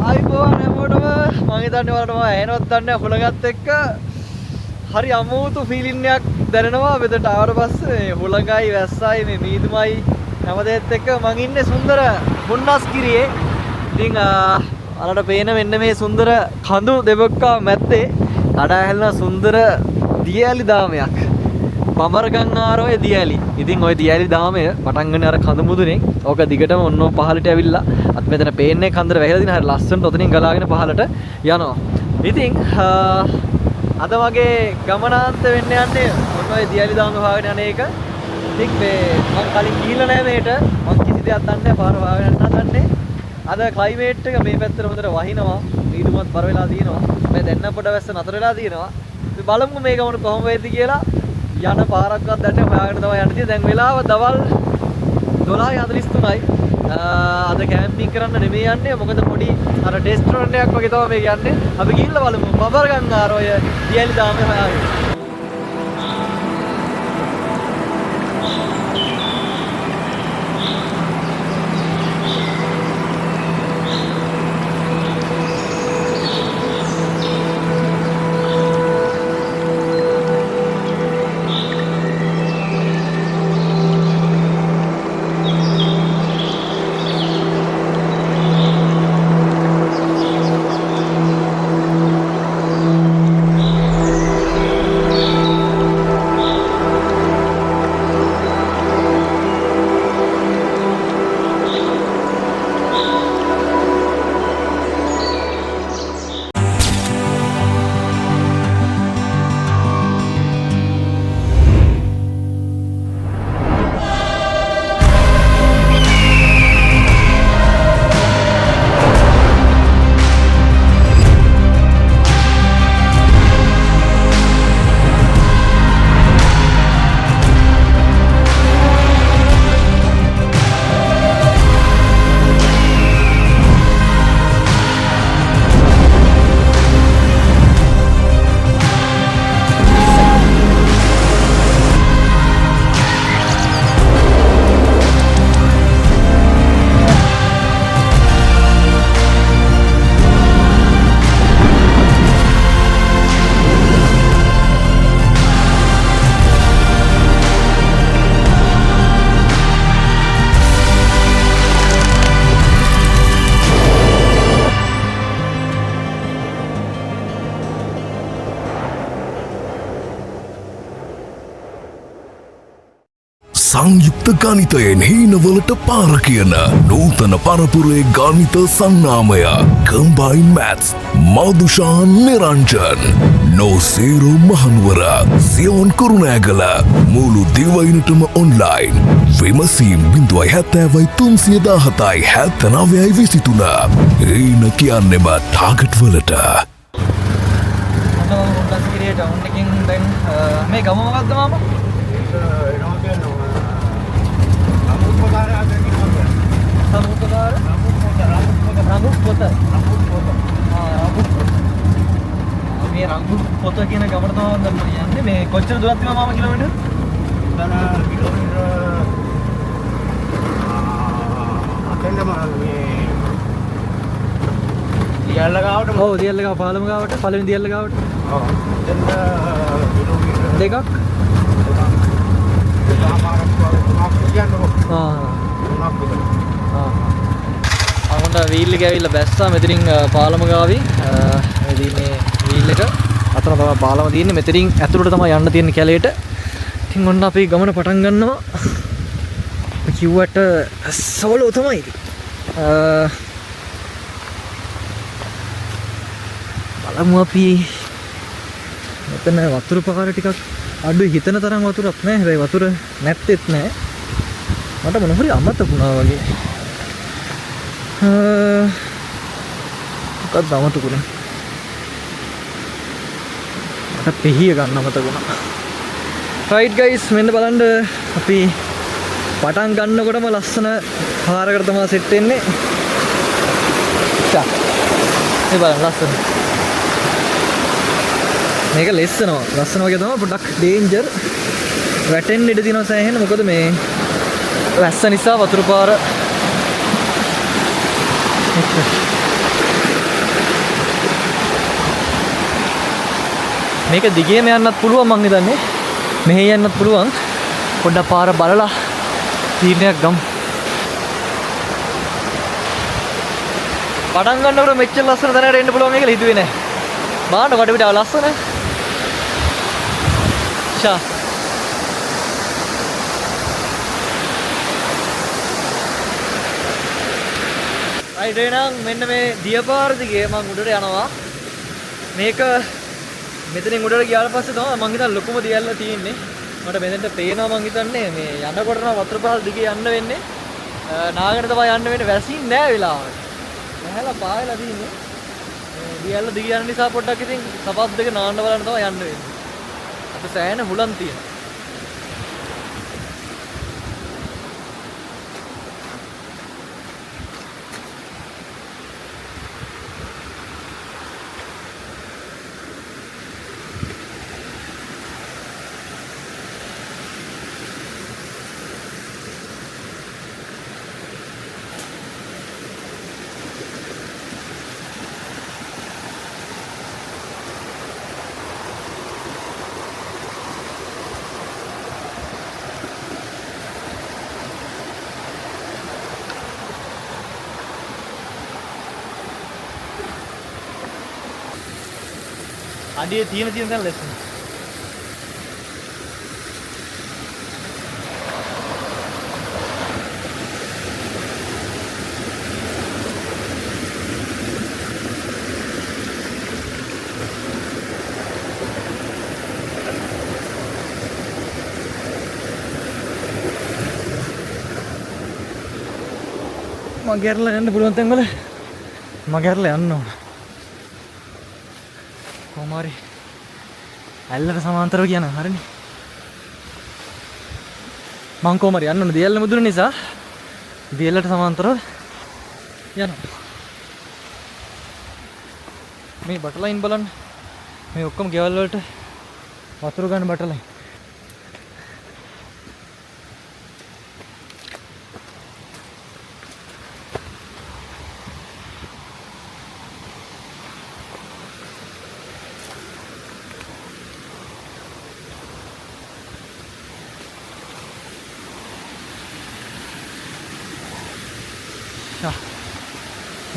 ආයිබෝන් හැමෝටම මම හිතන්නේ ඔයාලට මම ඇහෙනවද දන්නේ හුලඟත් එක්ක හරි අමුතු ෆීලින් එකක් දැනෙනවා මෙතනට ආවට පස්සේ හුලඟයි වැස්සයි මේ මීදුමයි හැමදේත් එක්ක මම ඉන්නේ සුන්දර හුන්නස්ගිරියේ. ඉතින් අරට පේන මෙන්න මේ සුන්දර කඳු දෙබොක්කා මැත්තේ කඩා හැලෙන සුන්දර දියඇලි දාමයක්. බඹරගංආරෝය දියඇලි. ඉතින් ওই දියඇලි දාමය පටන් ගන්න අර කඳු මුදුනේ. ඕක දිගටම ඔන්න පහළට ඇවිල්ලා අත් මෙතන පේන්නේ කන්දර වැහිලා දින හරි ලස්සනට ඔතනින් ගලාගෙන පහළට යනවා. ඉතින් අද වගේ ගමනාන්ත වෙන්න යන්නේ ඔන්න ඔය දියඇලි දාම හොයාගෙන යන එක. ඉතින් මේ මම කලින් ගිහිල්ලා නැහැ මේට. මම කිසි දෙයක් දන්නේ නැහැ පාර හොයාගෙන යන්න හදන්නේ. අද ක්ලයිමේට් එක මේ පැත්තට හොඳට වහිනවා. මීදුමත් බර වෙලා තියෙනවා. මේ දැන්න පොඩ වැස්ස නතර වෙලා තියෙනවා. අපි බලමු මේ ගමන කොහොම වෙයිද කියලා. යන පාරක්වත් දැන්නේ හොයාගෙන තමයි යන්න තියෙන්නේ. දැන් වෙලාව දවල් 12:43යි. අද කැම්පින් කරන්න නෙමෙයි යන්නේ. මොකද පොඩි අර රෙස්ටොරන්ට් එකක් වගේ තමයි මේක යන්නේ. අපි ගිහිල්ලා බලමු බඹරගංආරෝය දියඇලි දාමේ හොයාගෙන. සංයුක්ත ගණිතයෙන් හීනවලට පාර කියන නූතන පරපුරේ ගණිත සංනාමය කම්බයින් මැත්ස් මදුෂාන් නිරංජන් නොසේරු මහනුවර සියොන් කුරුණෑගල මුළු දිවයිනටම ඔන්ලයින් විමසීම් 070-317-79-23 හීන කියන්නෙම ටාගට් වලට. මේ ගම මොකද්ද මාමා? මේ රංගු පොත කියන ගමන තමයි යන්නේ. මේ කොච්චර දුරක් තියෙනවද මාමා කිලෝමීටර්? කිලෝමීටර් අතෙන්ම මේ දියල්ල ගාවට. ඔව් දියල්ල ගාව පාලම ගාවට පළවෙනි දියල්ල ගාවට. ඔව්. එතන කිලෝමීටර් දෙකක්. අහොඳ වීල් එක ඇවිල්ලා බැස්සා මෙතනින් පාලම ගාවි. මේ වීල් එක අතන තමයි පාලම තියෙන්නේ. මෙතනින් ඇතුළට තමයි යන්න තියෙන්නේ කැලේට. ඉතින් ඔන්න අපි ගමන පටන් ගන්නවා. කිව්වට සෝලෝ තමයි. බලමු අපි මෙතන වතුර පාර ටිකක් අඩුයි හිතන තරම් වතුරක් නැහැ. හැබැයි වතුර නැත්තේත් නැහැ. මට මොන හරි අමතක වුණා වගේ. මොකක්ද අමතක වුණේ? මට පෙහිය ගන්න අමතක වුණා. රයිට් ගයිස් මෙන්න බලන්න අපි පටන් ගන්නකොටම ලස්සන පාරකට තමයි සෙට් වෙන්නේ. මේ බලන්න ලස්සන. මේක ලස්සනවා. ලස්සන වගේ තමයි පොඩ්ඩක් ඩේන්ජර්. වැටෙන්න ඉඩ තියෙනවා සෑහෙන. මොකද මේ වැස්ස නිසා වතුර පාර මේක දිගේම යන්නත් පුළුවන් මං හිතන්නේ. මෙහෙ යන්නත් පුළුවන්. පොඩ්ඩක් පාර බලලා තීරණයක් ගමු. පටන් ගන්නකොට මෙච්චර ලස්සන තැනකට එන්න පුළුවන් කියලා හිතුවේ නෑ. බාන්න වටපිට ලස්සන. ෂා. රයිට් එහෙනම් මෙන්න මේ දියපාර දිගේ මං උඩට යනවා. මේක මෙතනින් උඩට ගියාට පස්සේ තමයි මං හිතන්නේ ලොකුම දියල්ල තියෙන්නේ. මට මෙතෙන්ට පේනවා මං හිතන්නේ මේ යනකොට නම් වතුර පාර දිගේ යන්න වෙන්නේ. නාගර තමයි යන්න වෙන්නේ වැසින් නෑ වෙලාවට. නැහැලා පායලා තියෙන්නේ. මේ දියල්ල දිගේ යන නිසා පොඩ්ඩක් ඉතින් සපත් දෙක නාන්න බලන්න තමයි යන්න වෙන්නේ. අපිට සෑහෙන හුලන් තියෙනවා. අඩියේ තියෙන තැන ලෙසන. මගහැරලා යන්න පුළුවන් තැන් වල මගහැරලා යන්න ඕන. කොමාරි ඇල්ලට සමාන්තරව කියන හරිනේ. මං කොමාරි යන්න ඕන දියැල්ල මුදුන නිසා දියැල්ලට සමාන්තරව යනවා. මේ බටලයින් බලන්න. මේ ඔක්කොම ගෙවල් වලට වතුර ගන්න බටලයින්.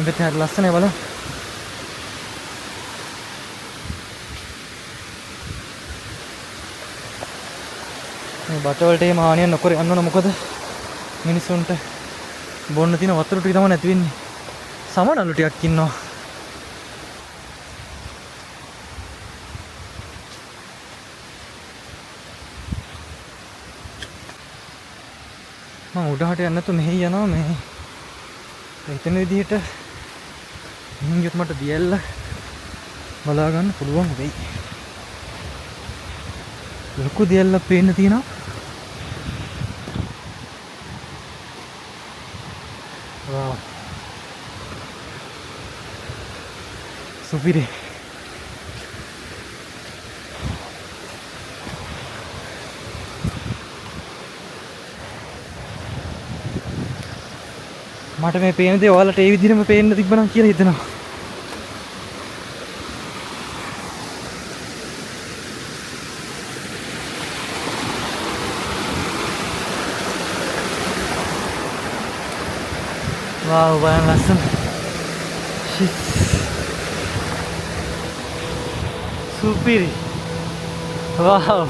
ඉතින් හරි ලස්සනයි බලන්න. මේ බට වලට එහෙම හානියක් නොකර යන්න ඕන. මොකද මිනිස්සුන්ට බොන්න තියෙන වතුර ටික තමයි නැති වෙන්නේ. සමනලු ටිකක් ඉන්නවා. මම උඩහට යන්න නැතු මෙහෙ යනවා. මේ හිතන විදිහට හින්ගියොත් මට දියැල්ල බලා ගන්න පුළුවන් වෙයි. ලොකු දියැල්ලක් පේන්න තියෙනවා. වා සුපිරි. මට මේ පේන දේ ඔයාලට ඒ විදිහටම පේන්න තිබ්බනම් කියලා හිතනවා. වාව් බලන්න ලස්සන. සුපිරි. වාව්.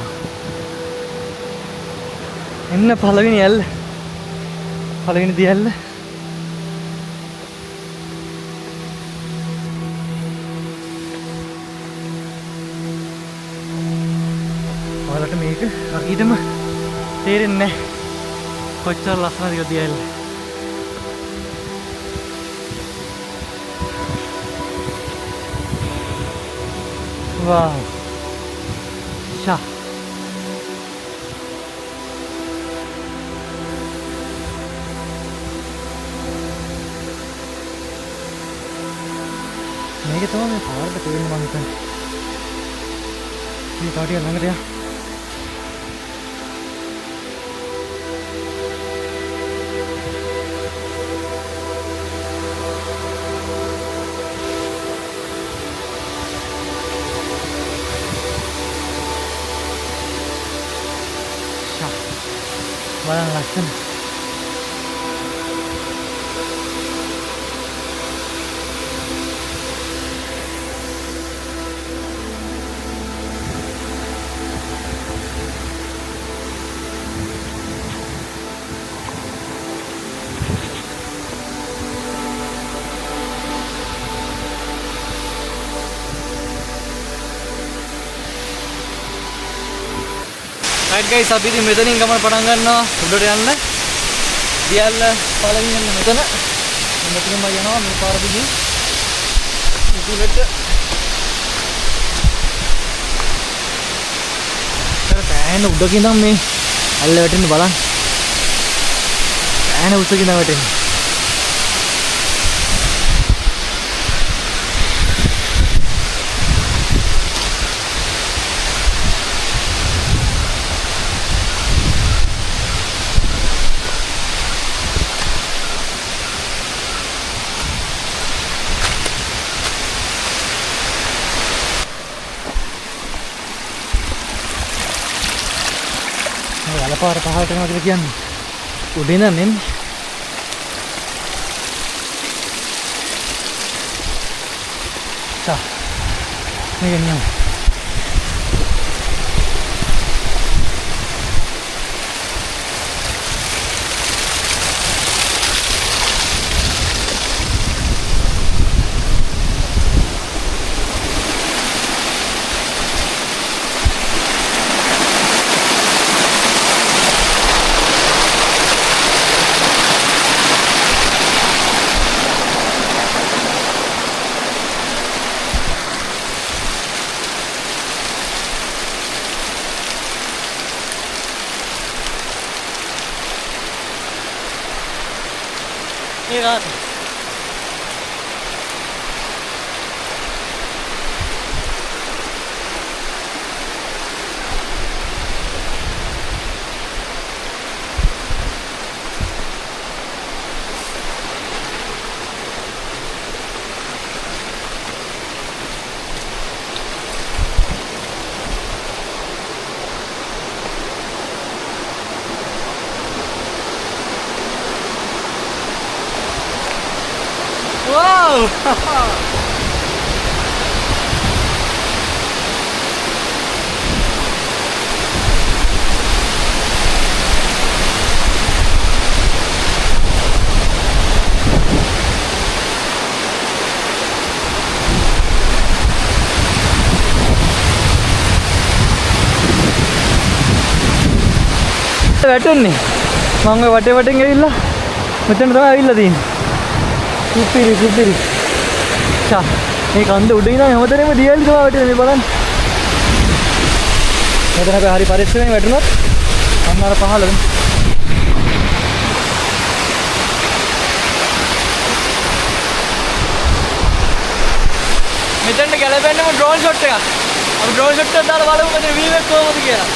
එන්න පළවෙනි ඇල්ල. පළවෙනි දියැල්ල. ඔයාලට මේක හරියටම තේරෙන්නේ නැහැ. කොච්චර ලස්සනද දියැල්ල. Wow. Shah. මේක තමයි මේ පාරට පේන්නේ මම හිතන්නේ. මේ කාටිය ළඟට යා. බලන්න ලස්සන. right guys අපි ඉතින් මෙතනින් ගමන පටන් ගන්නවා උඩට යන්න. දියල්ල පළවෙනි යන්න මෙතන. මෙතනම යනවා මේ පාර දිගේ. ඉතිලට දැන් උඩකින් නම් මේ අල්ල වැටෙන්න බලන්න. දැන් උස්සකින් වැටෙන්න. පාර පහළට යනවා කියලා කියන්නේ උඩින් නම් එන්නේ. තා මේක නියම. Iran. Wow! වැටෙන්නේ මම ඔය වටේ වටෙන් ඇවිල්ලා මෙතන තමයි ඇවිල්ලා තියෙන්නේ. සුපිරි ෂා මේ කන්ද උඩ ඉඳන් හැමතැනම දියල්ලි තමයි වැටෙන්නේ බලන්න. මෙතන අපි හරි පරිස්සමෙන් වැටුණොත් අන්න අර පහළ මෙතනට ගැලපෙන්නම ඩ්‍රෝන් ෂොට් එකක්. අපි ඩ්‍රෝන් ෂොට් එක දාලා බලමු මෙතන වීව් එක කොහොමද කියලා.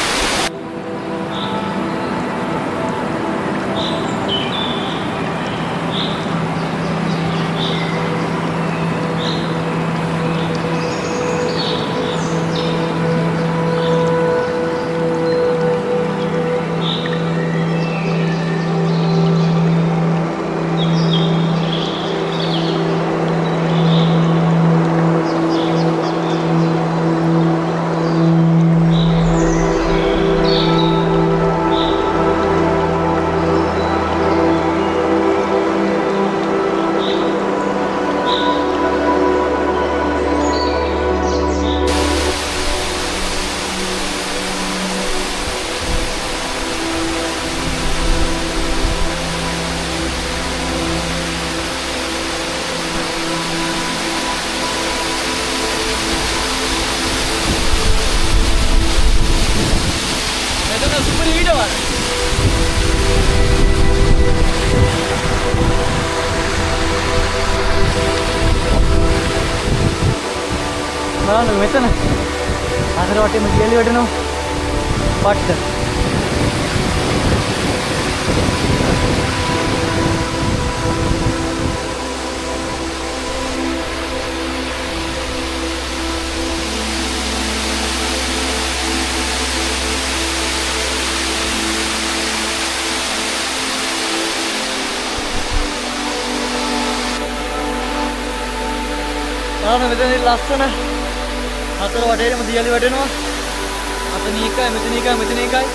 බලන්න මෙතන අතර වටේම දියලි වැටෙනවා පට්ට. ආන මෙතන ලස්සන හතර වටේම දියලි වැටෙනවා. අතන එකයි මෙතන එකයි මෙතන එකයි.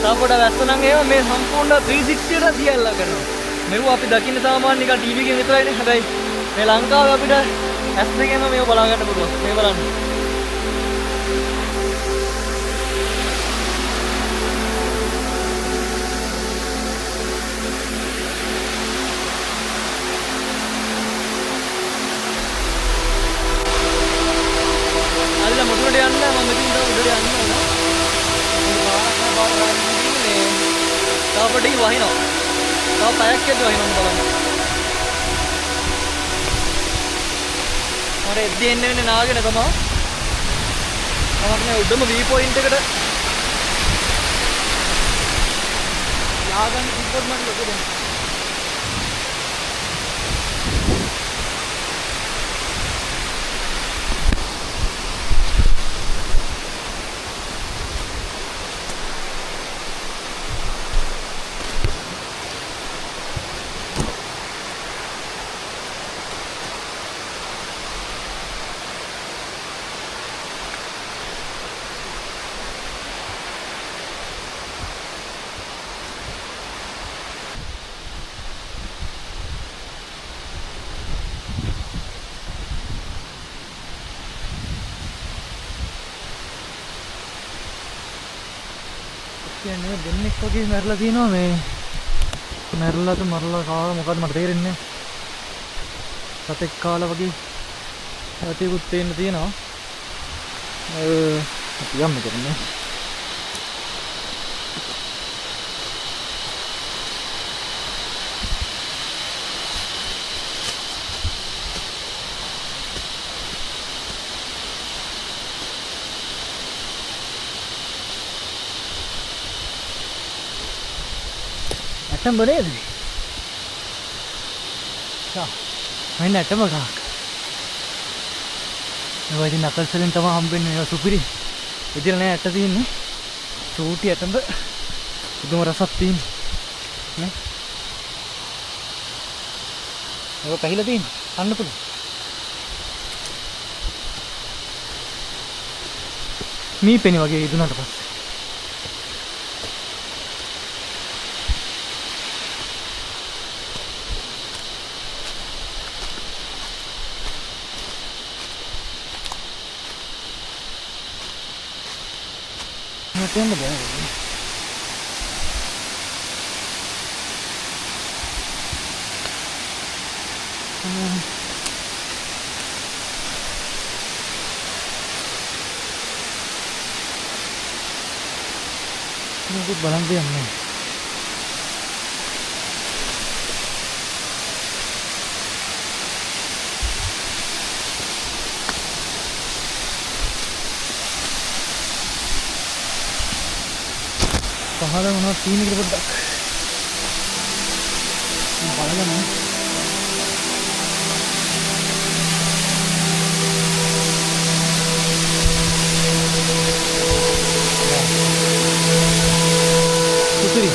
තව පොඩ වැස්ස නම් එහෙම මේ සම්පූර්ණ 360ට දියල්ලා කරනවා. මෙව අපි දකින්න සාමාන්‍ය නිකන් ටීවී එකෙන් විතරයිනේ. හැබැයි මේ ලංකාවේ අපිට ඇස් දෙකෙන්ම මේව බලා ගන්න පුළුවන්. මේ බලන්න. අල්ල මොකටද යන්නේ? මම මෙතන උඩට යන්න ඕන. තව පොඩ්ඩකින් වහිනවා. තව පැයක් ඇද්ද වහිනවා බලන්න. මට එද්දි එන්න වෙන්නේ නාගෙන තමයි. තමයි උඩම වී පොයින්ට් එකට යාගන්න කිව්වොත් මට ලොකු දෙයක්. කියන්නේ දෙන්නෙක් වගේ මැරලා තියෙනවා මේ මැරලාද මරලා කාලා මොකද්ද මට තේරෙන්නේ නැහැ. සතෙක් කාලා වගේ ඇතිකුත් තේන්න තියෙනවා. අපි යන්න කරන්නේ. ඇටම නේද? මයින් ඇටම ගහක්. ඒවා ඉතින් නකල්සලින් තමයි හම්බෙන්නේ. ඒවා සුපිරි. ඉතින් නෑ ඇට තියෙන්නේ. චූටි ඇටඹ. පුදුම රසක් තියෙන්නේ. නේ? ඒක පැහිලා තියෙන්නේ. කන්න පුළුවන්. මීපෙනි වගේ ඉදුණාට පස්සේ Tem uma ideia. Ini barang dia ni. පහළ මොනවද තියෙන්නේ කියලා පොඩ්ඩක් බලන්න. සුපිරි.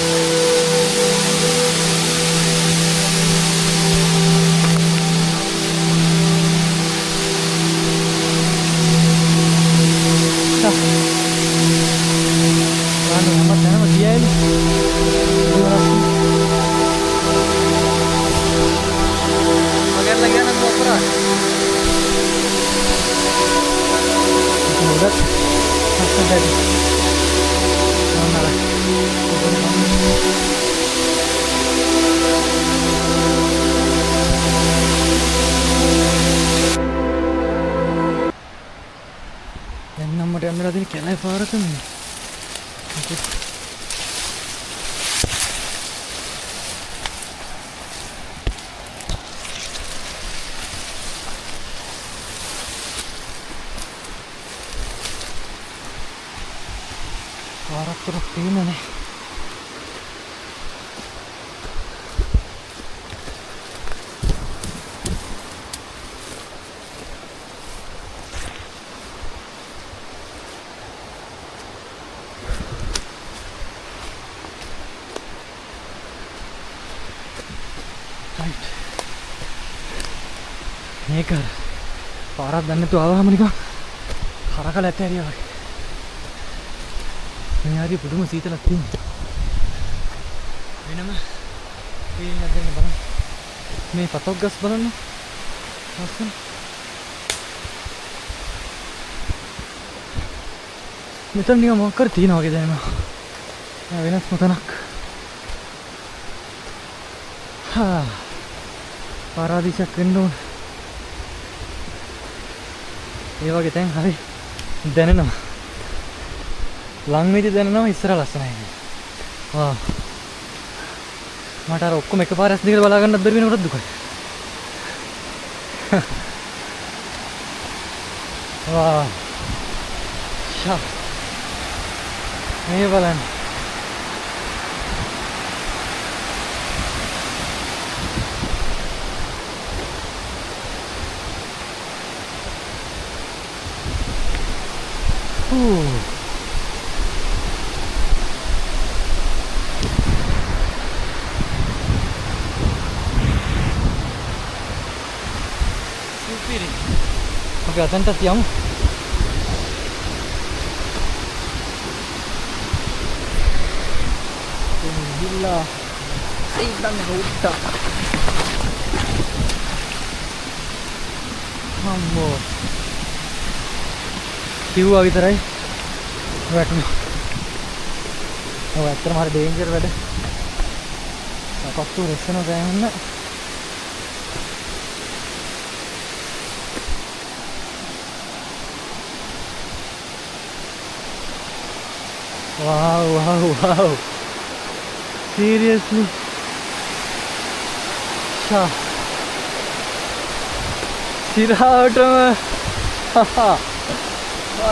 Can I fire them? Fire up to the team. මේක පාරක් දන්නේ නැතුව ආවම නිකන් කරකල ඇත ඇරියා වගේ. මේ හරි පුදුම සීතලක් තියෙනවා. වෙනම ෆීලිං එකක් දෙන්න බලන්න. මේ පතොක් ගස් බලන්න. ලස්සන. මෙතන නිකන් මොකක් කර තියෙනවා වගේ දැනෙනවා. වෙනස් මොතනක්. පාරාදීසයක් වෙන්න ඕන. ඒ වගේ තැන් හරි දැනෙනවා. ලං වෙදි දැනෙනවා ඉස්සර ලස්සනයි. වා. මට අර ඔක්කොම එකපාර ඇස් දෙකට බලා ගන්නත් බැරි වෙනකොට දුකයි. වා. ෂා. මේ බලන්න. Oke, atentas යමු. ගිහිල්ලා ඉඳන් උඩට. අම්මෝ. කිව්වා විතරයි වැටුණා. ඔය ඇත්තටම හරි ඩේන්ජර් වැඩ. අපස්සු රෙස්සන ගෑන්න. Wow. Seriously. Sha. Siravatama.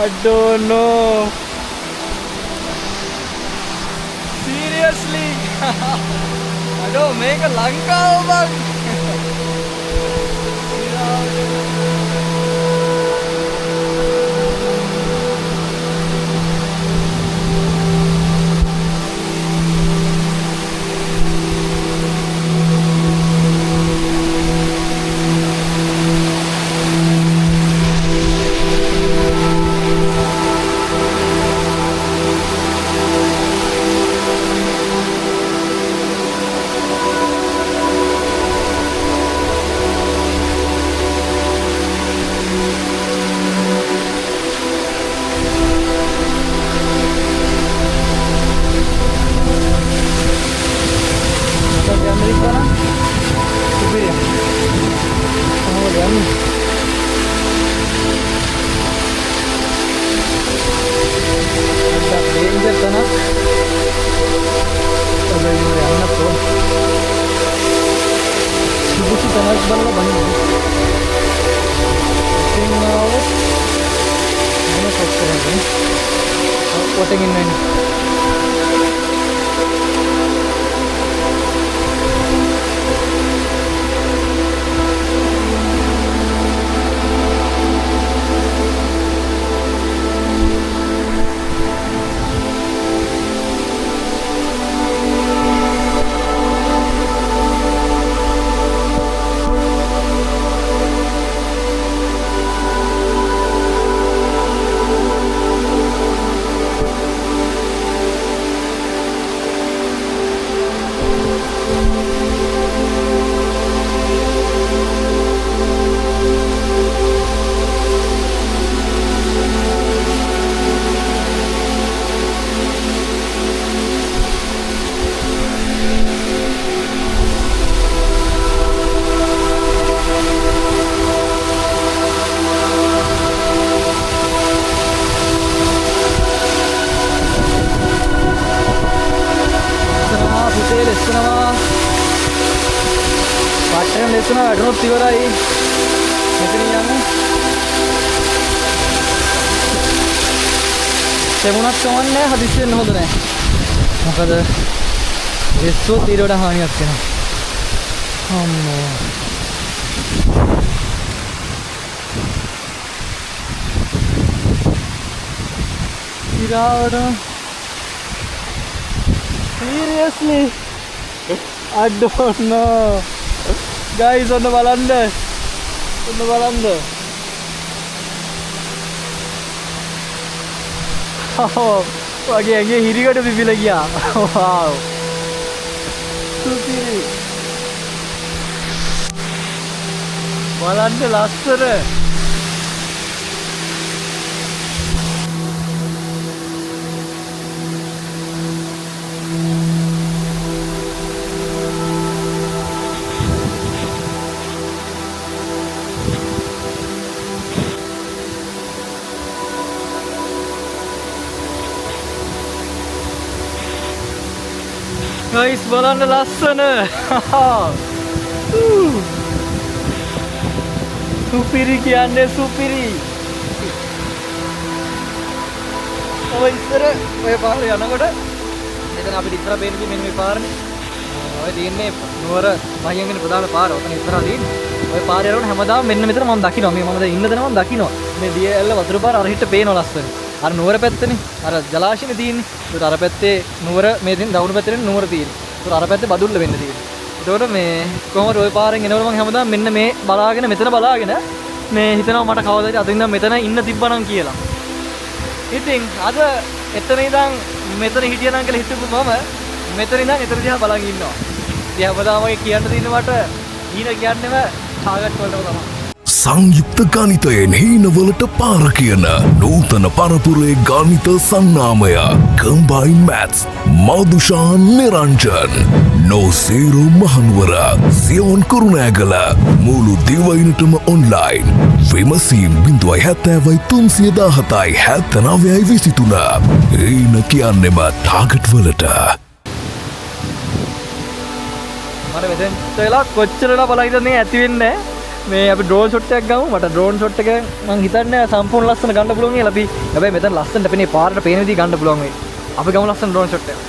I don't know. Seriously. I don't make a Lanka bag. වැටුනොත් ඉවරයි. මෙතන යමු. තෙමුණක් කමන්නේ හදිස්සි වෙන්න හොඳ නැහැ. මොකද රිස්කෝත් ඊට වඩා හානියක් වෙනවා. අම්මෝ. ඉරාවට seriously I don't know. Guys, on the balanda. වගේ ඇගේ හිරිකට පිපිලා ගියා. වව්. සුපිරි. බලන්න ලස්සන. Guys, බලන්න ලස්සන. සුපිරි කියන්නේ සුපිරි. ඔය ඉස්සර ඔය පාරේ යනකොට එතන අපිට ඉස්සර පේන්නේ මෙන්න මේ පාරනේ. ඔය තියෙන්නේ නුවර මහියන්ගෙන ප්‍රධාන පාර. ඔතන ඉස්සරහ තියෙන්නේ. ඔය පාරේ යනකොට හැමදාම මෙන්න මෙතන මම දකිනවා. මම දැන් ඉන්න තැන මම දකිනවා. මේ දියඇල්ල වතුර පාර අර හිට පේනවා ලස්සන. අර නුවර පැත්තනේ. අර ජලාශයනේ තියෙන්නේ. ඒකට අර පැත්තේ නුවර මේ දින දකුණු පැත්තේ නුවර තියෙන්නේ. ඒකට අර පැත්තේ බදුල්ල වෙන්න තියෙන්නේ. ඒකට මේ කොහොමද ওই පාරෙන් එනකොට මම හැමදාම මෙන්න මේ බලාගෙන මෙතන බලාගෙන මේ හිතනවා මට කවදාද අද ඉඳන් මෙතන ඉන්න තිබ්බනම් කියලා. ඉතින් අද එතන ඉඳන් මෙතන හිටියනම් කියලා හිතපු මම මෙතන ඉඳන් එතන දිහා බලන් ඉන්නවා. ඉතින් හැමදාම ඔය කියන්න තියෙන මට ඊන කියන්නේම ටාගට් වලට තමයි. සංයුක්ත ගණිතයෙන් හීනවලට පාර කියන නූතන පරපුරේ ගණිත සංනාමය කම්බයින් මැත්ස් මදුෂාන් නිරංජන් නොසේරු මහනුවර සියොන් කුරුණෑගල මුළු දිවයිනටම ඔන්ලයින් විමසීම් 0.70.317.79.23 හීන කියන්නෙම ටාගට් වලට මට මෙතෙන්ට වෙලා කොච්චරලා බලන් ඉඳන් ඇති වෙන්නේ මේ අපි ඩ්‍රෝන් ෂොට් එකක් ගමු. මට ඩ්‍රෝන් ෂොට් එක මම හිතන්නේ සම්පූර්ණ ලස්සන ගන්න පුළුවන් කියලා. අපි හැබැයි මෙතන ලස්සනට පේන්නේ පාරට පේන විදිහ ගන්න පුළුවන් වෙයි. අපි ගමු ලස්සන ඩ්‍රෝන් ෂොට් එක.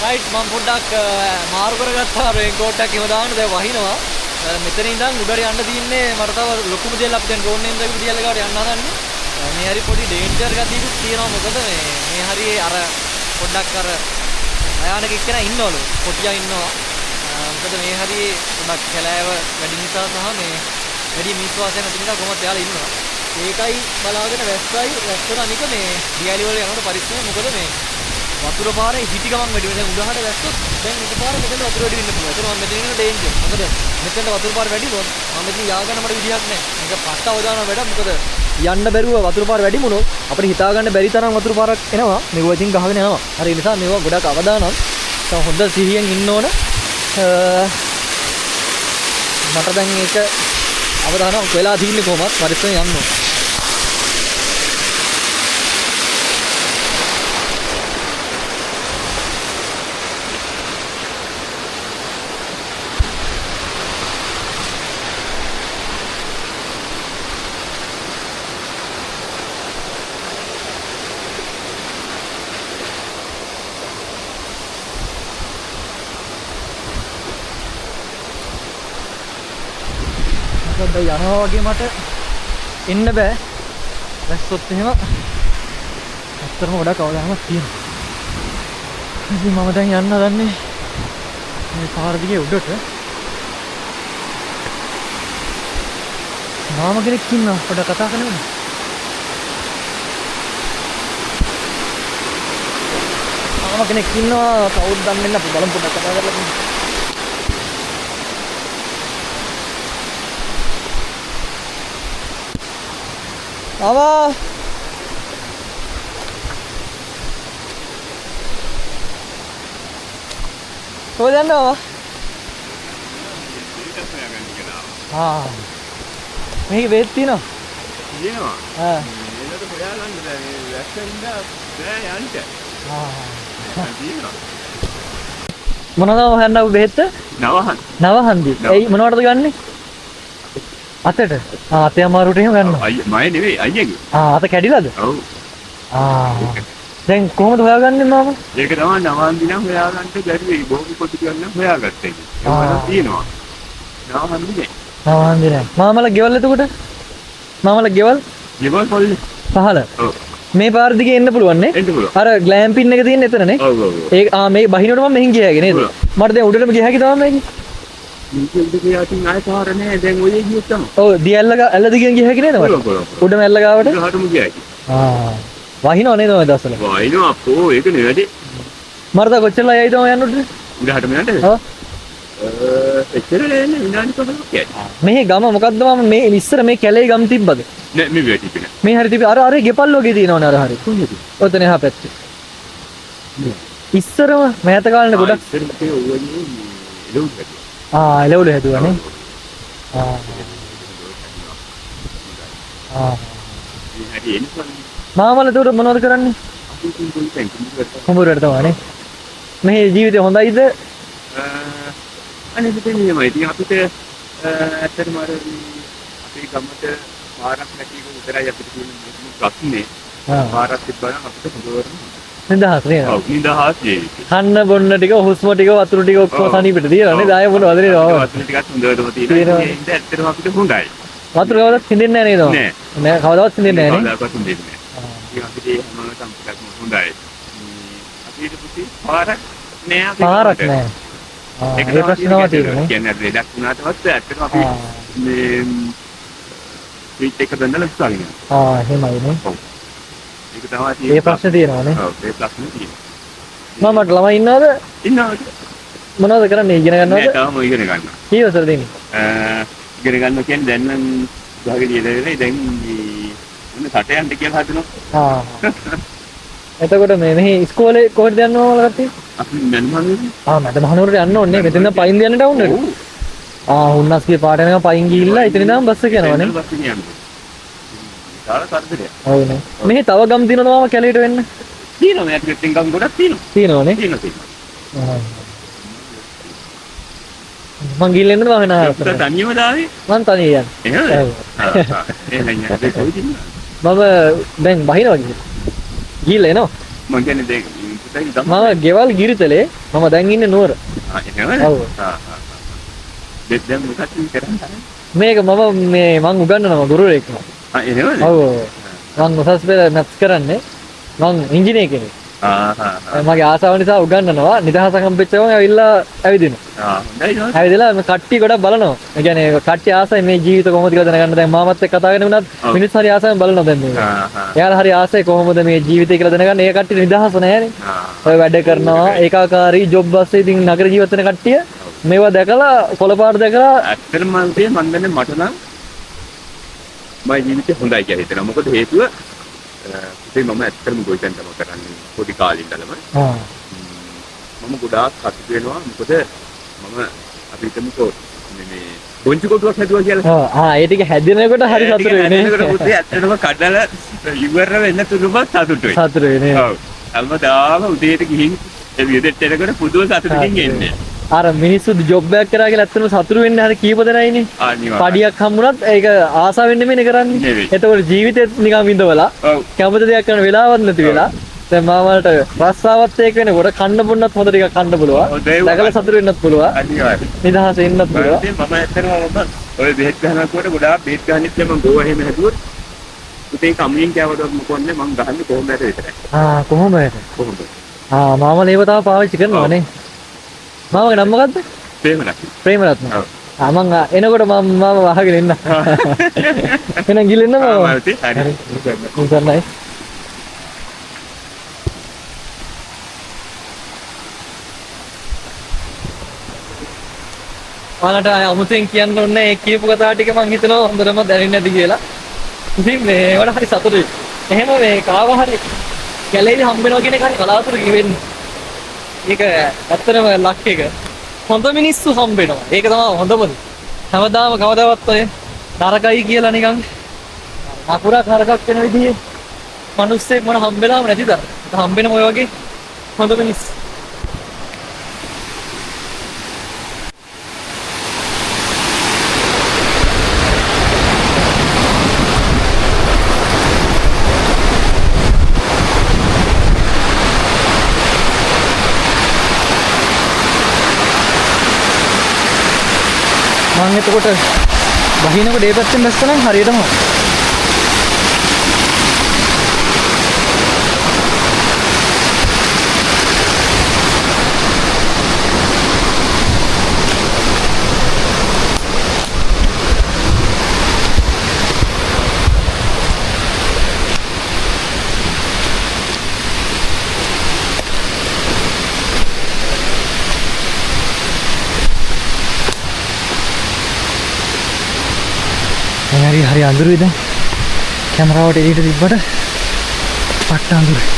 රයිට් මම පොඩ්ඩක් මාරු කරගත්තා රේන්කෝට් එකක් එහෙම දාන්න දැන් වහිනවා. මෙතන ඉඳන් උඩට යන්න තියෙන්නේ මට තව ලොකුම දෙයක් අපි දැන් ඩ්‍රෝන් එකෙන් දැකපු දියල ගාවට යන්න හදන්නේ. මේ හරි පොඩි ඩේන්ජර් ගතියකුත් තියෙනවා මොකද මේ හරි අර පොඩ්ඩක් අර භයානක එක්කෙනා ඉන්නවලු. කොටියා ඉන්නවා. මොකද මේ හරියේ උඩක් කැලෑව වැඩි නිසා සහ මේ වැඩි මිනිස් වාසය නැති නිසා කොහොමද යාලා ඉන්නවා. ඒකයි බලාගෙන වැස්සට අනික මේ දියැලි වල යනකොට පරිස්සම මොකද මේ වතුර පාරේ හිටි ගමන් වැඩි වෙනවා. දැන් උඩහට වැස්සොත් දැන් එකපාර මෙතන වතුර වැඩි වෙන්න පුළුවන්. ඒතර මම මෙතන ඉන්න ඩේන්ජර්. මොකද මෙතන වතුර පාර වැඩි වුණොත් මම මෙතන යා ගන්න මට විදියක් නැහැ. මේක පට්ට අවදාන වැඩ. මොකද යන්න බැරුව වතුර පාර වැඩි වුණොත් අපිට හිතා ගන්න බැරි තරම් වතුර පාරක් එනවා. මේව ඉතින් ගහගෙන යනවා. හරි ඒ නිසා මේවා ගොඩක් අවදානම්. තව හොඳ සිහියෙන් ඉන්න ඕන. මට දැන් ඒක අවදානමක් වෙලා තින්නේ කොහොමද? පරිස්සමෙන් යන්න ඕන. යනවා වගේ මට එන්න බෑ. දැස්සොත් එහෙම ඇත්තටම ගොඩක් අවදානමක් තියෙනවා. ඉතින් මම දැන් යන්න හදන්නේ මේ පාර දිගේ උඩට. මාම කෙනෙක් ඉන්නවා පොඩ කතා කරන්න. මාම කෙනෙක් ඉන්නවා කවුද දන්නේ නැහැ. අපි බලමු පොඩ කතා කරලා. Ama කොහෙද යන්නේ ආවා? මේක වේත් තියෙනවා. තියෙනවා. ආ. මේකට හොයාගන්න බෑ. මේ වැස්සෙන්ද බෑ යන්න. තියෙනවා. මොනවද හොයන්න ආව බෙහෙත්ත? නවහන්දි. එයි මොනවටද ගන්නෙ? අතට. අතේ අමාරුට එහෙම ගන්නවා. මම නෙවෙයි අයියගේ. අත කැඩිලාද? ඔව්. දැන් කොහොමද හොයාගන්නේ මාම? ඒක තමයි නවහන්දි නම් හොයාගන්න බැරි බොහෝ කොට ගන්න හොයාගත්තා. ඒක තියෙනවා. නවහන්දි නෑ. නවහන්දි නෑ. මාමලා ගෙවල් එතකොට? මාමලා ගෙවල් පොල්ලේ. පහල. ඔව්. මේ පාර දිගේ එන්න පුළුවන් නේ? එන්න පුළුවන්. අර ග්ලෑම්පින් එක තියෙන එතන නේ? ඔව් ඔව්. ඒ මේ බහිනකොට මම මෙහෙන් ගියාගේ නේද? මට දැන් උඩටම ගියා හැකි තමයි මේක. මේක ගියාටින් ආයෙ පාර නෑ. දැන් ඔය ගියොත් තමයි. ඔව් දියැල්ල ඇල්ල දිගෙන් ගියා හැකි නේද මට? උඩම ඇල්ල ගාවට? උඩහටම ගියා. වහිනව නේද ඔය දවස්වල? වහිනවා අපෝ ඒක නෙවෙයි. මරද කොච්චරලා යයිද ඔය යන්න උඩට? උඩහටම යන්නද? ඔව්. එච්චර නෑ විනාඩි 5ක් යයි. මේ ගම මොකද්ද මම මේ ඉස්සර මේ කැලේ ගම් තිබ්බද? නෑ මේ වෙටි පින. මේ හරි තිබ්බ අර ගෙපල් වගේ තියෙනවනේ අර හරි. කොහෙද? ඔතන එහා පැත්තේ. ඉස්සරම මෑත කාලේ ගොඩක් එළවලු හැදුවානේ. මාමල උඩ මොනවද කරන්නේ? කුඹුරට තමයිනේ. මේ ජීවිතේ හොඳයිද? අනේ ඉතින් නියමයි. ඉතින් අපිට ඇත්තටම අර අපේ ගමට පාරක් නැති එක විතරයි අපිට තියෙන ප්‍රශ්නේ. පාරක් තිබ්බනම් අපිට හොඳවරම නිදහස් නේද? ඔව් නිදහස් ජීවිතේ. කන්න බොන්න ටික හුස්ම ටික වතුර ටික ඔක්කොම සනීපෙට තියෙනවා නේද? ආයෙ මොනවද නේද? වතුර ටිකක් හොඳටම තියෙනවා. ඒක ඇත්තටම අපිට හොඳයි. වතුර කවදාවත් හින්දෙන්නේ නැහැ නේද? නෑ කවදාවත් හින්දෙන්නේ නැහැ නේ. කවදාවත් හින්දෙන්නේ නැහැ. ඉතින් අපිට හැම සම්පූර්ණයෙන්ම හොඳයි. අපිට පුතේ පාරක් නෑ අපිට. පාරක් නෑ. ඒක ප්‍රශ්නව තියෙනවා. කියන්නේ ලෙඩක් වුණාට පස්සේ ඇත්තටම අපි මේ පිට එක බඳලා ඉස්සගෙන යනවා. එහෙමයි නේ. ඔව්. ඒක තමයි ඒ ප්‍රශ්නේ තියෙනවානේ. ඔව් ඒ ප්‍රශ්නේ තියෙනවා. මමට ළමයි ඉන්නවද? ඉන්නවද? මොනවද කරන්නේ? ඉගෙන ගන්නවද? නෑ තාම ඉගෙන ගන්නවා. කී වසර දෙන්නේ? ඉගෙන ගන්නවා කියන්නේ දැන් නම් විභාගේ ඉඳලා දැන් මොන කට යන්න කියලා හදනවා. එතකොට මෙහි ඉස්කෝලේ කොහෙද යන්න ඕන කට්ටිය? අපි මන්මනුවර. මට මහනුවරට යන්න ඕනේ. මෙතෙන් පයින් යන්න ටවුන් එකට. හුන්නස්ගේ පාට යනකම් පයින් ගිහිල්ලා ඉතින් ඉඳන් බස් එක යනවනේ. බස් එක යනවා. තාල කරදරයක්. ඔව්නේ. මෙහි තව ගම් දිනනවම කැලේට වෙන්න. තියෙනවා මේ අතට ගම් ගොඩක් තියෙනවා. තියෙනවනේ. තියෙනවා. මං ගිහින් එන්නද මම නාහරත්. තනියම දාවේ? මං තනිය යන්නේ. එහෙමද? එහෙනම් යන්නේ කොයිද? මම දැන් බහිනවා ගිහිල්ලා එනවා. මං කියන්නේ දැන් පුතයි මම ගෙවල් ගිරිතලේ මම දැන් ඉන්නේ නුවර. එහෙමද? ඔව්. දැන් මොකක්ද කරන්නේ? මේක මම මං උගන්වනවා ගුරුවරයෙක්. එහෙමද? ඔව්. මං උසස් පෙළ මැත්ස් කරන්නේ. මං ඉංජිනේර කෙනෙක්. මගේ ආසාව නිසා උගන්වනවා. නිදහස හම්බෙච්ච ගමන් ඇවිල්ලා ඇවිදිනවා. හොඳයි නෝ. ඇවිදලා මේ කට්ටිය ගොඩක් බලනවා. ඒ කියන්නේ කට්ටිය ආසයි මේ ජීවිත කොහොමද කියලා දැනගන්න. දැන් මාමත් එක්ක කතා කරගෙන වුණත් මිනිස්සු හරි ආසයෙන් බලනවා දැන් මේ. එයාලා හරි ආසයි කොහොමද මේ ජීවිතය කියලා දැනගන්න. ඒ කට්ටිය නිදහස නැහැනේ. ඔය වැඩ කරනවා ඒකාකාරී ජොබ් බස් ඉතින් නගර ජීවත් වෙන කට්ටිය මේවා දැකලා කොළපාට දැකලා ඇත්තටම මම දන්නේ මට නම් මගේ ජීවිතේ හොඳයි කියලා හිතෙනවා. මොකද හේතුව පුතේ මම ඇත්තටම ගොවිතැන තමයි කරන්නේ පොඩි කාලේ ඉඳලම. මම ගොඩාක් සතුටු වෙනවා. මොකද මම අපි හිතමුකෝ මේ පොන්චි කොටුවක් හැදුවා කියලා. ඒ ටික හැදෙනකොට හරි සතුටු වෙන්නේ. හැදෙනකොට පුතේ ඇත්තටම කඩලා ඉවර වෙන්න තුරුම සතුටුයි. සතුටු වෙන්නේ. ඔව්. හැමදාම උදේට ගිහින් ඒ විදිහට එනකොට පුදුම සතුටකින් එන්නේ. අර මිනිස්සු ජොබ් එකක් කරා කියලා ඇත්තටම සතුටු වෙන්නේ හරි කීප දෙනයිනේ. පඩියක් හම්බුනත් ඒක ආසාවෙන් නෙමෙයි කරන්නේ. එතකොට ජීවිතේත් නිකන් විඳවලා කැමති දෙයක් කරන්න වෙලාවක් නැති වෙලා දැන් මාමලට රස්සාවත් ඒක වෙනකොට කන්න බොන්නත් හොඳ ටිකක් කන්න පුළුවන්. දැකලා සතුටු වෙන්නත් පුළුවන්. අනිවාර්යයෙන්. නිදහස එන්නත් පුළුවන්. මම ඇත්තටම ඔය බෙහෙත් ගහනකොට ගොඩාක් බෙහෙත් ගහන්නෙත් මම ගෝව එහෙම හැදුවොත් පුතේ කම්ලින් කෑවට මොකොන්නේ මම ගහන්නේ කොහොමද විතරයි. කොහොමද? මාමල ඒව තාම පාවිච්චි කරනවානේ. මාමගේ නම මොකද්ද? ප්‍රේමරත්න. මං එනකොට මම අහගෙන ඉන්න. එහෙනම් ගිලින්න මම. හරි. හරි. ඔයාලට අමුතෙන් කියන්න ඕනේ ඒ කියපු කතාව ටික මං හිතනවා හොඳටම දැනෙන්නේ නැති කියලා. ඉතින් මේවට හරි සතුටුයි. එහෙම මේ කාව හරි කැලේදි හම්බ වෙනවා කියන එක හරි කලාතුරකින් වෙන්නේ. ඒක ඇත්තටම ලක් එක. හොඳ මිනිස්සු හම්බ වෙනවා. ඒක තමයි හොඳම දේ. හැමදාම කවදාවත් ඔය නරකයි කියලා නිකන් අකුරක් නරකක් වෙන විදිහේ මිනිස්සෙක් මොන හම්බෙලාම නැතිද? හම්බෙනම ඔය වගේ හොඳ මිනිස්සු. මම එතකොට බහිනකොට ඒ පැත්තෙන් දැස්සනම් හරියටම හරි අඳුරුයි දැන් කැමරාවට එළියට තිබ්බට පට්ට අඳුරුයි.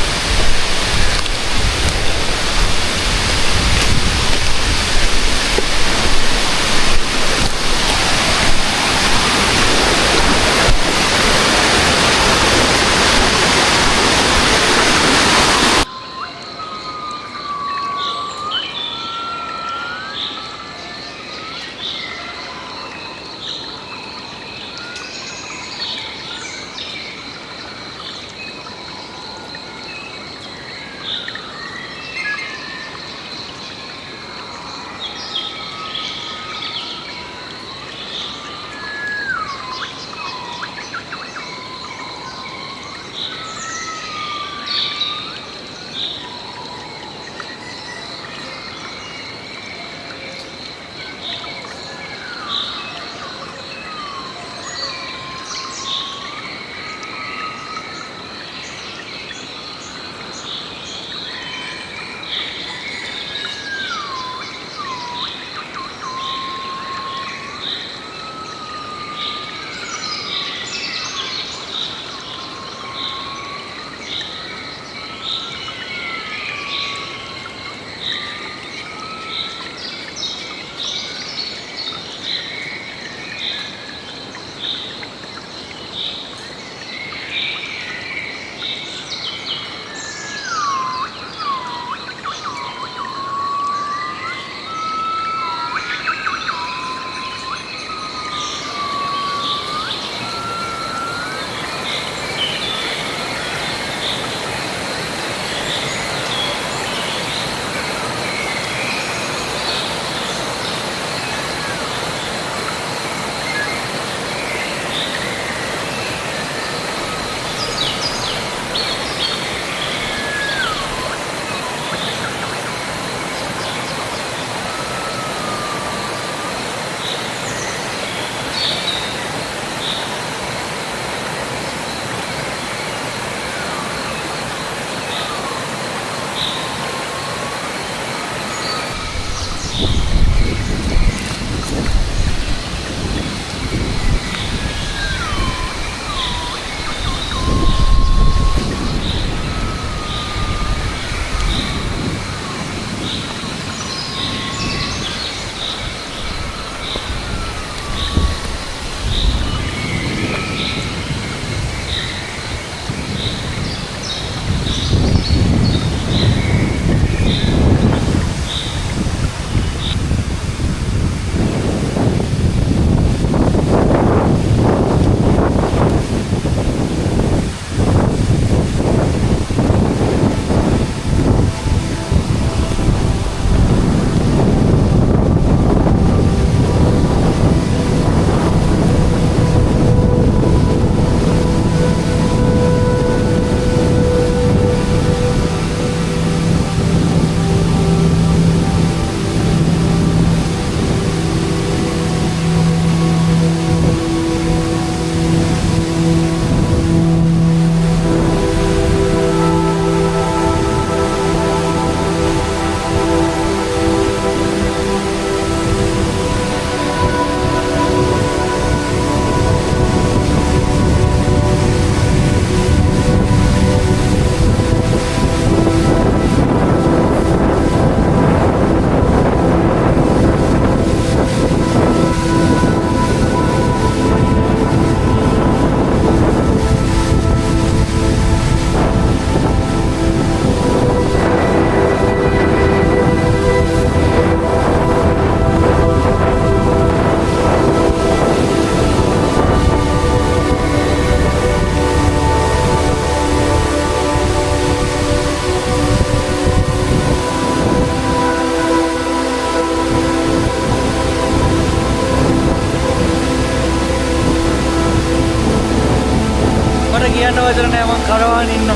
කියන්න වචන නෑ මං කරවාගෙන ඉන්න.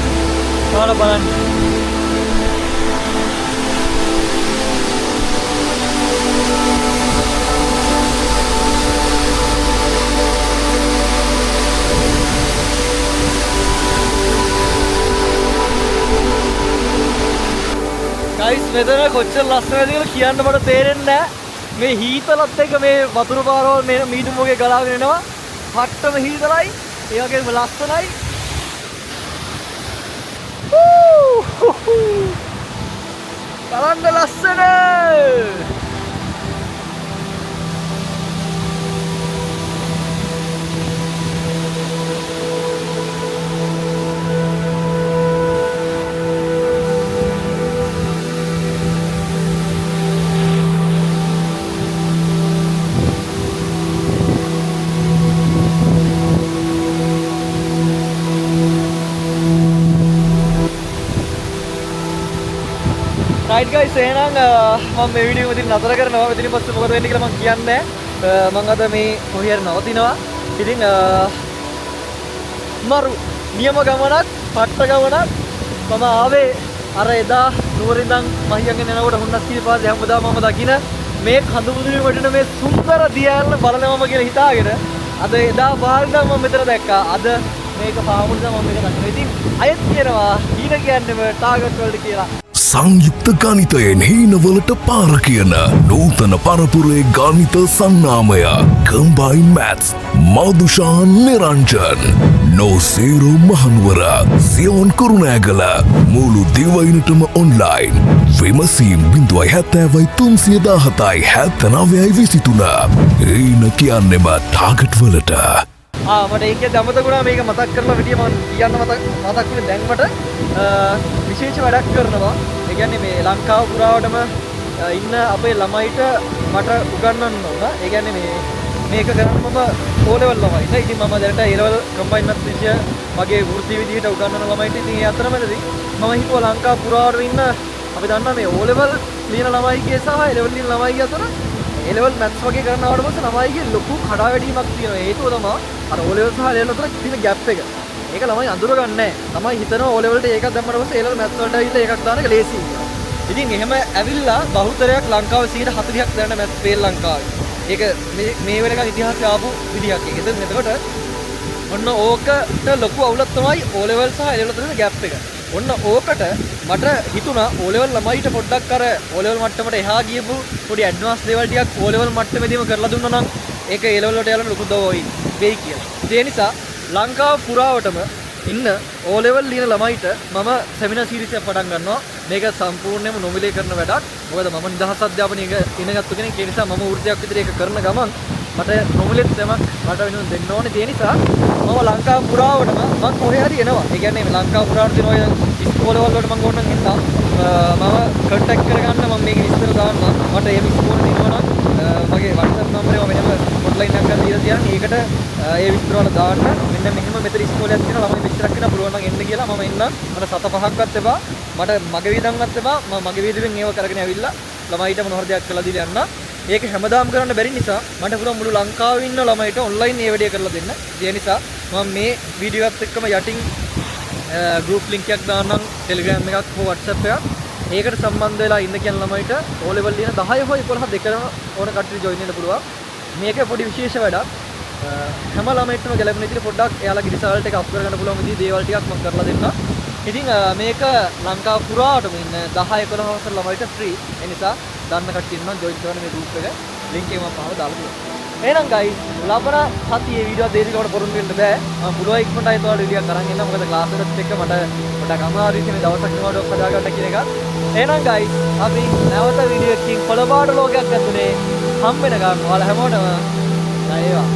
ඔයාලා බලන්න. ගයිස් මෙතන කොච්චර ලස්සනද කියලා කියන්න මට තේරෙන්නේ නැහැ. මේ හීතලත් එක්ක මේ වතුර පාරවල් මේ මීදුම් වගේ ගලාගෙන එනවා. හට්ටම හීතලයි. ඒ වගේම ලස්සනයි. බලන්න ලස්සන. right guys එහෙනම් මම මේ වීඩියෝ එක ඉතින් නතර කරනවා. ඉතින් පස්සේ මොකද වෙන්නේ කියලා මම කියන්නේ නැහැ. මම අද මේ කොහේ හරි නවතිනවා. ඉතින් මරු නියම ගමනක්, පට්ට ගමනක්. මම ආවේ අර එදා නුවරින්දන් මහියන්ගෙන් එනකොට හුන්නස් කී පාසේ හැමදාම මම දකින මේ කඳු මුදුනේ වටින මේ සුන්දර දියැලන බලනවම කියලා හිතාගෙන අද එදා පාරෙන් මම මෙතන දැක්කා. අද මේක පාමුණු මම මේක දකිනවා. ඉතින් අයත් කියනවා ඊට කියන්නේම ටාගට් වලට කියලා. සංයුක්ත ගණිතයෙන් හීනවලට පාර කියන නූතන පරපුරේ ගණිත සන්නාමය කම්බයින් මැත්ස් මදුෂාන් නිරංජන් නොසේරු මහනුවර සියොන් කුරුණෑගල මුළු දිවයිනටම ඔන්ලයින් විමසීම් 070-17-79-23 හීන කියන්නෙම ටාගට් වලට මට ඒක දමතකුණා මේක මතක් කරලා විදිය මම කියන්න මතක් වුණේ දැන් මට විශේෂ වැඩක් කරනවා. ඒ කියන්නේ මේ ලංකාව පුරාවටම ඉන්න අපේ ළමයිට මට උගන්වන්න ඕන. ඒ කියන්නේ මේක කරන්න මම O level ළමයිට. ඉතින් මම දැනට A level combined maths විෂය මගේ වෘත්ති විදිහට උගන්වන ළමයිට ඉතින් ඒ අතරමැදදී මම හිතුවා ලංකාව පුරාවටම ඉන්න අපි දන්නා මේ O level ලියන ළමයිගේ සහ A level ලියන ළමයිගේ අතර A level maths වගේ කරන ආවට පස්සේ ළමයිගේ ලොකු කඩාවැඩීමක් තියෙනවා. හේතුව තමයි අර O level සහ A level අතර තියෙන ગેප් එක. ඒක ළමයි අඳුරගන්නේ නැහැ. ළමයි හිතනවා O level ට එකක් දැම්මම පස්සේ A level maths වලට ඇවිල්ලා එකක් දාන එක ලේසි කියලා. ඉතින් එහෙම ඇවිල්ලා බහුතරයක් ලංකාවේ 140ක් දැනන maths ෆේල් ලංකාවේ. ඒක මේ වෙනකන් ඉතිහාසය ආපු විදිහක්. ඒක එතකොට ඔන්න ඕකට ලොකු අවුලක් තමයි O level සහ A level අතර ગેප් එක. ඔන්න ඕකට මට හිතුණා O level ළමයිට පොඩ්ඩක් අර O level මට්ටමට එහා ගියපු පොඩි ඇඩ්වාන්ස් ලෙවල් ටිකක් O level මට්ටමේදීම කරලා දුන්නා නම් ඒක A level වලට යන්න ලොකු දවයි වෙයි කියලා. ඒ නිසා ලංකාව පුරාවටම ඉන්න O level ලියන ළමයිට මම සෙමිනාර් සීරීස් එකක් පටන් ගන්නවා. මේක සම්පූර්ණයෙන්ම නොමිලේ කරන වැඩක්. මොකද මම නිදහස් අධ්‍යාපනය ඉගෙනගත්තු කෙනෙක්. ඒ නිසා මම වෘත්තියක් විදිහට ඒක කරන ගමන් මට නොමිලෙත් දෙමක් මට වෙනුවෙන් දෙන්න ඕනේ. ඒ නිසා මම ලංකාව පුරාවටම මම කොහේ හරි එනවා. ඒ කියන්නේ ලංකාව පුරාවට දෙන ඔය ඉස්කෝලවල වලට මම ඕනනම් හින්දා මම කන්ටැක්ට් කරගන්න මම මේක විස්තර දාන්න. මට ඒ ඉස්කෝලේ දෙනවා නම් මගේ WhatsApp නම්බරේ මම මෙහෙම හොට්ලයින් එකක් ගන්න දීලා තියන්නේ. ඒකට ඒ විස්තර වල දාන්න. මෙන්න මෙහෙම මෙතන ඉස්කෝලයක් තියෙනවා. ළමයි මෙච්චරක් වෙනවා පුළුවන් නම් එන්න කියලා මම එන්නම්. මට 7-5ක්වත් එපා. මට මගේ වියදම්වත් එපා. මම මගේ වියදමෙන් ඒව කරගෙන ඇවිල්ලා ළමයිට මොන හරි දෙයක් කරලා දීලා යන්න. ඒක හැමදාම කරන්න බැරි නිසා මට පුළුවන් මුළු ලංකාවේ ඉන්න ළමයිට ඔන්ලයින් මේ වැඩේ කරලා දෙන්න. ඒ නිසා මම මේ වීඩියෝ එකත් එක්කම යටින් group link එකක් දාන්නම් Telegram එකක් හෝ WhatsApp එකක්. ඒකට සම්බන්ධ වෙලා ඉන්න කියන ළමයිට O level ලියන 10 හෝ 11 දෙකම ඕන කට්ටිය join වෙන්න පුළුවන්. මේක පොඩි විශේෂ වැඩක්. හැම ළමයිටම ගැලපෙන විදිහට පොඩ්ඩක් එයාලගේ result එක up කරගන්න පුළුවන් විදිහේ දේවල් ටිකක් මම කරලා දෙන්නම්. ඉතින් මේක ලංකාව පුරාවටම ඉන්න 10-11 වසර ළමයිට free. ඒ නිසා දන්න කට්ටිය ඉන්නවා join කරන්න මේ group එක. link එක මම පහව දාලා තියෙනවා. එහෙනම් guys ලබන සතියේ වීඩියෝ දෙකකට පොරොන්දු වෙන්න බෑ. මම පුළුවන් ඉක්මනට ආයෙත් ඔයාලට වීඩියෝ කරන් එන්න. මොකද ක්ලාස් එකත් එක්ක මට පොඩක් අමාරුයි මේ දවසක් නෝඩක් හදාගන්න කියන එක. එහෙනම් guys අපි නැවත වීඩියෝ එකකින් පොළපාට ලෝකයක් ඇතුලේ හම්බ වෙනකම් ඔයාලා හැමෝටම ජය වේවා.